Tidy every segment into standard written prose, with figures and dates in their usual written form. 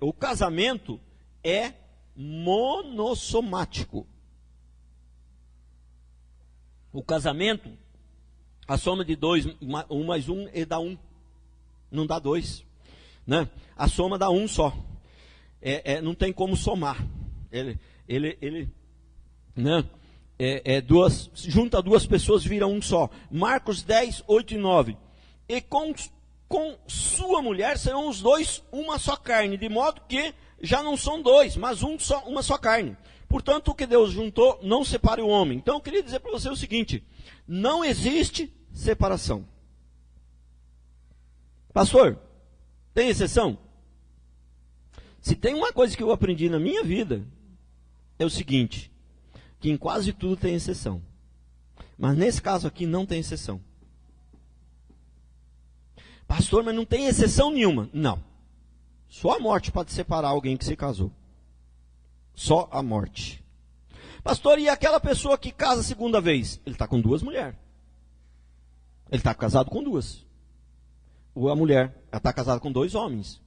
o casamento é monossomático. O casamento, a soma de 2, 1 mais 1 dá 1. Não dá 2. Né? A soma dá 1 só. Não tem como somar. Né? Junta duas pessoas, vira um só. Marcos 10, 8 e 9. E com sua mulher serão os dois uma só carne, de modo que já não são dois, mas uma só carne. Portanto, o que Deus juntou, não separe o homem. Então, eu queria dizer para você o seguinte: não existe separação. Pastor, tem exceção? Se tem uma coisa que eu aprendi na minha vida, é o seguinte: que em quase tudo tem exceção. Mas nesse caso aqui não tem exceção. Pastor, mas não tem exceção nenhuma. Não. Só a morte pode separar alguém que se casou. Só a morte. Pastor, e aquela pessoa que casa a segunda vez? Ele está com 2 mulheres. Ele está casado com 2. Ou a mulher está casada com 2 homens.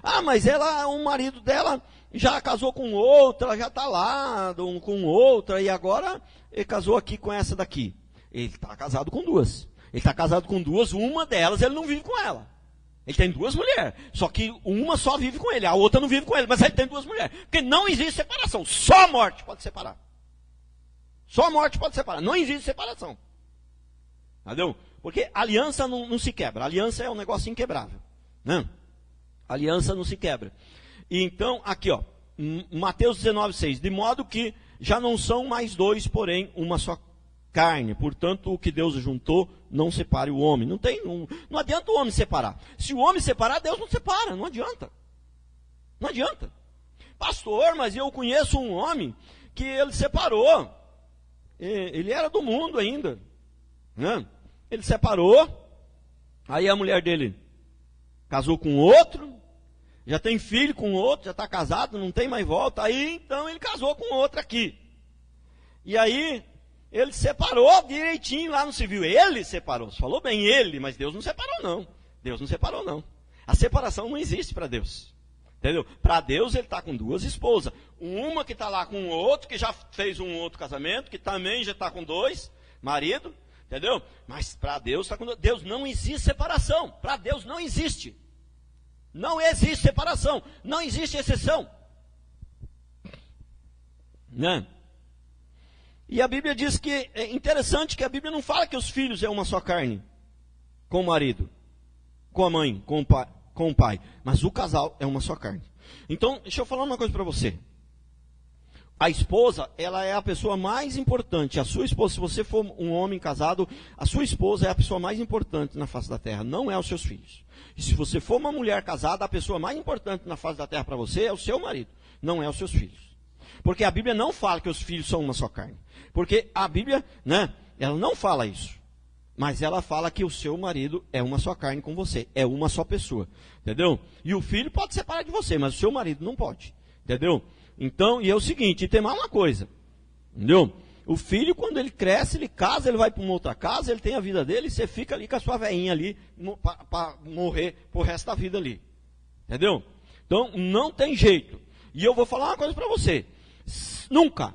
Ah, mas o marido dela já casou com outra, já está lá com outra, e agora ele casou aqui com essa daqui. Ele está casado com 2. Ele está casado com 2, uma delas ele não vive com ela. Ele tem 2 mulheres, só que uma só vive com ele, a outra não vive com ele, mas ele tem 2 mulheres. Porque não existe separação, só a morte pode separar. Só a morte pode separar, não existe separação. Entendeu? Porque aliança não se quebra, aliança é um negócio inquebrável. Né? Aliança não se quebra. E então, aqui ó, Mateus 19, 6, de modo que já não são mais 2, porém uma só carne. Portanto, o que Deus juntou, não separe o homem. Não adianta o homem separar. Se o homem separar, Deus não separa. Não adianta. Não adianta. Pastor, mas eu conheço um homem que ele separou. Ele era do mundo ainda. Né? Ele separou. Aí a mulher dele casou com outro. Já tem filho com outro. Já está casado, não tem mais volta. Aí então ele casou com outro aqui. E aí ele separou direitinho lá no civil. Ele separou. Você falou bem ele, mas Deus não separou não. Deus não separou não. A separação não existe para Deus. Entendeu? Para Deus ele está com 2 esposas. Uma que está lá com outro, que já fez um outro casamento, que também já está com 2 maridos. Entendeu? Mas para Deus está com 2. Deus não existe separação. Para Deus não existe. Não existe separação. Não existe exceção. Né? E a Bíblia diz que é interessante que a Bíblia não fala que os filhos é uma só carne, com o marido, com a mãe, com o pai, mas o casal é uma só carne. Então, deixa eu falar uma coisa para você. A esposa, ela é a pessoa mais importante. A sua esposa, se você for um homem casado, a sua esposa é a pessoa mais importante na face da terra, não é os seus filhos. E se você for uma mulher casada, a pessoa mais importante na face da terra para você é o seu marido, não é os seus filhos. Porque a Bíblia não fala que os filhos são uma só carne. Porque a Bíblia, né, ela não fala isso. Mas ela fala que o seu marido é uma só carne com você. É uma só pessoa. Entendeu? E o filho pode separar de você, mas o seu marido não pode. Entendeu? Então, e é o seguinte, e tem mais uma coisa. Entendeu? O filho, quando ele cresce, ele casa, ele vai para uma outra casa, ele tem a vida dele, e você fica ali com a sua veinha ali, para morrer pro resto da vida ali. Entendeu? Então, não tem jeito. E eu vou falar uma coisa para você. Nunca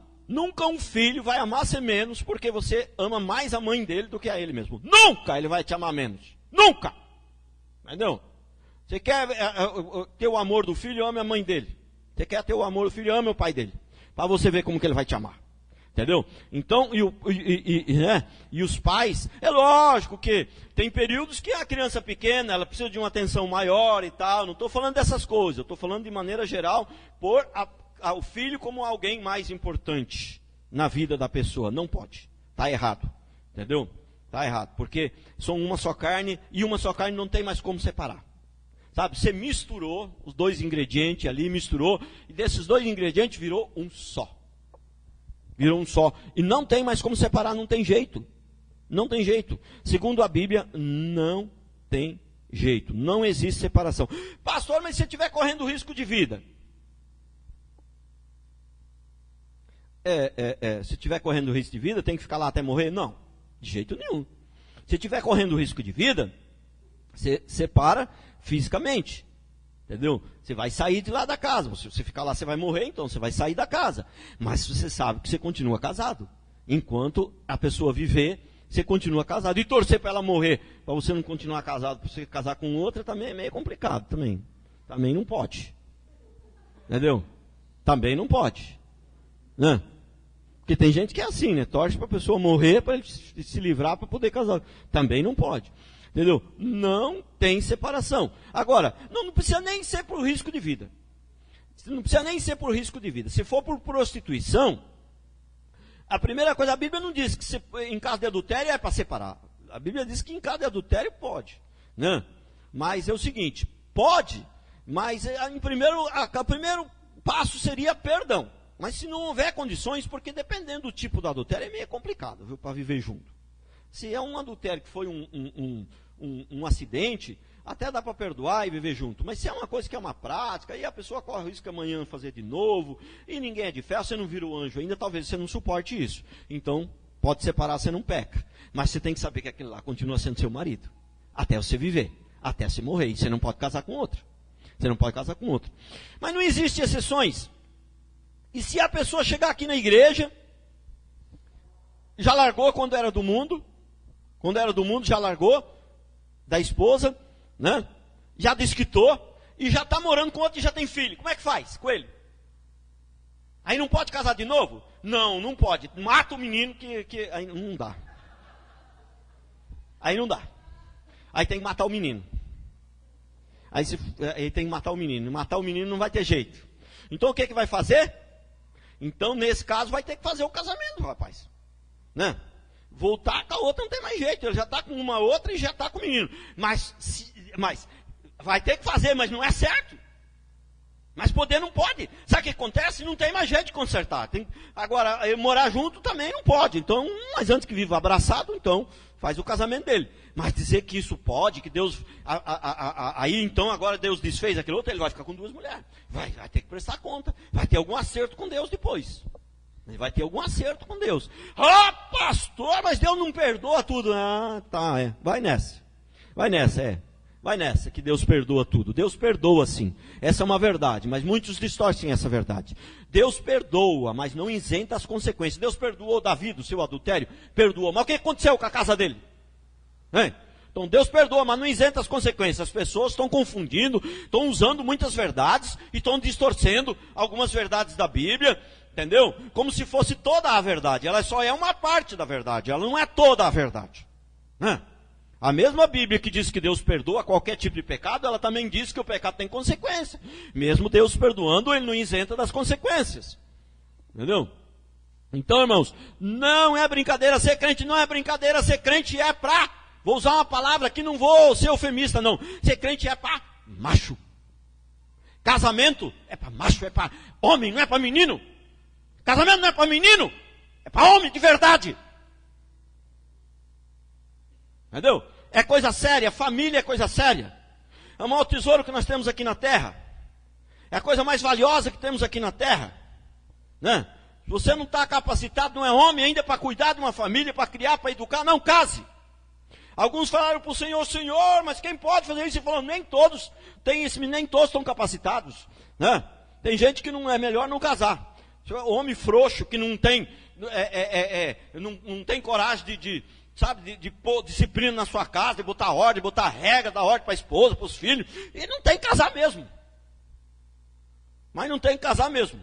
um filho vai amar você menos porque você ama mais a mãe dele do que a ele mesmo. Nunca ele vai te amar menos. Nunca. Entendeu? Você quer ter o amor do filho, ame a mãe dele. Você quer ter o amor do filho, ame o pai dele. Para você ver como que ele vai te amar. Entendeu? Então, e os pais, é lógico que tem períodos que a criança pequena, ela precisa de uma atenção maior e tal. Não estou falando dessas coisas, eu estou falando de maneira geral, por o filho como alguém mais importante na vida da pessoa. Não pode. Está errado. Entendeu? Está errado. Porque são uma só carne e uma só carne não tem mais como separar. Sabe? Você misturou os 2 ingredientes ali, misturou, e desses 2 ingredientes virou um só. Virou um só. E não tem mais como separar, não tem jeito. Não tem jeito. Segundo a Bíblia, não tem jeito. Não existe separação. Pastor, mas se você estiver correndo risco de vida? Se estiver correndo risco de vida, tem que ficar lá até morrer? Não, de jeito nenhum. Se estiver correndo risco de vida, você separa fisicamente. Entendeu? Você vai sair de lá da casa. Se você ficar lá, você vai morrer, então você vai sair da casa. Mas você sabe que você continua casado. Enquanto a pessoa viver, você continua casado. E torcer para ela morrer, para você não continuar casado, para você casar com outra, também é meio complicado. Também não pode. Entendeu? Também não pode. Né? Porque tem gente que é assim, né? Torce para a pessoa morrer, para ele se livrar, para poder casar. Também não pode. Entendeu? Não tem separação. Agora, não precisa nem ser por risco de vida. Não precisa nem ser por risco de vida. Se for por prostituição, a primeira coisa, a Bíblia não diz que em caso de adultério é para separar. A Bíblia diz que em caso de adultério pode. Né? Mas é o seguinte, pode, mas o primeiro passo seria perdão. Mas se não houver condições, porque dependendo do tipo do adultério, é meio complicado, viu, para viver junto. Se é um adultério que foi um acidente, até dá para perdoar e viver junto. Mas se é uma coisa que é uma prática, e a pessoa corre o risco de amanhã fazer de novo, e ninguém é de ferro, você não vira o anjo ainda, talvez você não suporte isso. Então, pode separar, você não peca. Mas você tem que saber que aquele lá continua sendo seu marido. Até você viver, até você morrer. E você não pode casar com outro. Você não pode casar com outro. Mas não existem exceções. E se a pessoa chegar aqui na igreja, já largou quando era do mundo, já largou da esposa, né? Já desquitou, e já está morando com outro e já tem filho. Como é que faz com ele? Aí não pode casar de novo? Não pode. Mata o menino que aí não dá. Aí não dá. Aí tem que matar o menino. Aí tem que matar o menino. Matar o menino não vai ter jeito. Então o que vai fazer? Então, nesse caso, vai ter que fazer o casamento, rapaz. Né? Voltar com a outra não tem mais jeito. Ele já está com uma outra e já está com o menino. Mas vai ter que fazer, mas não é certo. Mas poder não pode. Sabe o que acontece? Não tem mais jeito de consertar. Agora, morar junto também não pode. Então, mas antes que viva abraçado, então, faz o casamento dele. Mas dizer que isso pode, que Deus... Aí, então, agora Deus desfez aquilo outro, ele vai ficar com duas mulheres. Vai ter que prestar conta. Vai ter algum acerto com Deus depois. Ele vai ter algum acerto com Deus. Pastor, mas Deus não perdoa tudo. Tá, Vai nessa, Vai nessa, que Deus perdoa tudo. Deus perdoa sim. Essa é uma verdade, mas muitos distorcem essa verdade. Deus perdoa, mas não isenta as consequências. Deus perdoou Davi do seu adultério? Perdoou. Mas o que aconteceu com a casa dele? Então Deus perdoa, mas não isenta as consequências. As pessoas estão confundindo, estão usando muitas verdades e estão distorcendo algumas verdades da Bíblia. Entendeu? Como se fosse toda a verdade. Ela só é uma parte da verdade. Ela não é toda a verdade. A mesma Bíblia que diz que Deus perdoa qualquer tipo de pecado, ela também diz que o pecado tem consequência. Mesmo Deus perdoando, ele não isenta das consequências. Entendeu? Então, irmãos, não é brincadeira ser crente, não é brincadeira ser crente, é pra... Vou usar uma palavra que não vou ser eufemista, não. Ser crente é pra macho. Casamento é pra macho, é pra homem, não é pra menino. Casamento não é para menino, é para homem de verdade. Entendeu? É coisa séria, família é coisa séria. É o maior tesouro que nós temos aqui na terra. É a coisa mais valiosa que temos aqui na terra. Né? Se você não está capacitado, não é homem ainda para cuidar de uma família, para criar, para educar, não case. Alguns falaram para o Senhor, Senhor, mas quem pode fazer isso? Ele falou, nem todos estão capacitados. Né? Tem gente que não é melhor não casar. O homem frouxo que não tem, não tem coragem de pôr disciplina na sua casa, de botar ordem, de botar regra, dar ordem para a esposa, para os filhos, e não tem que casar mesmo. Mas não tem que casar mesmo.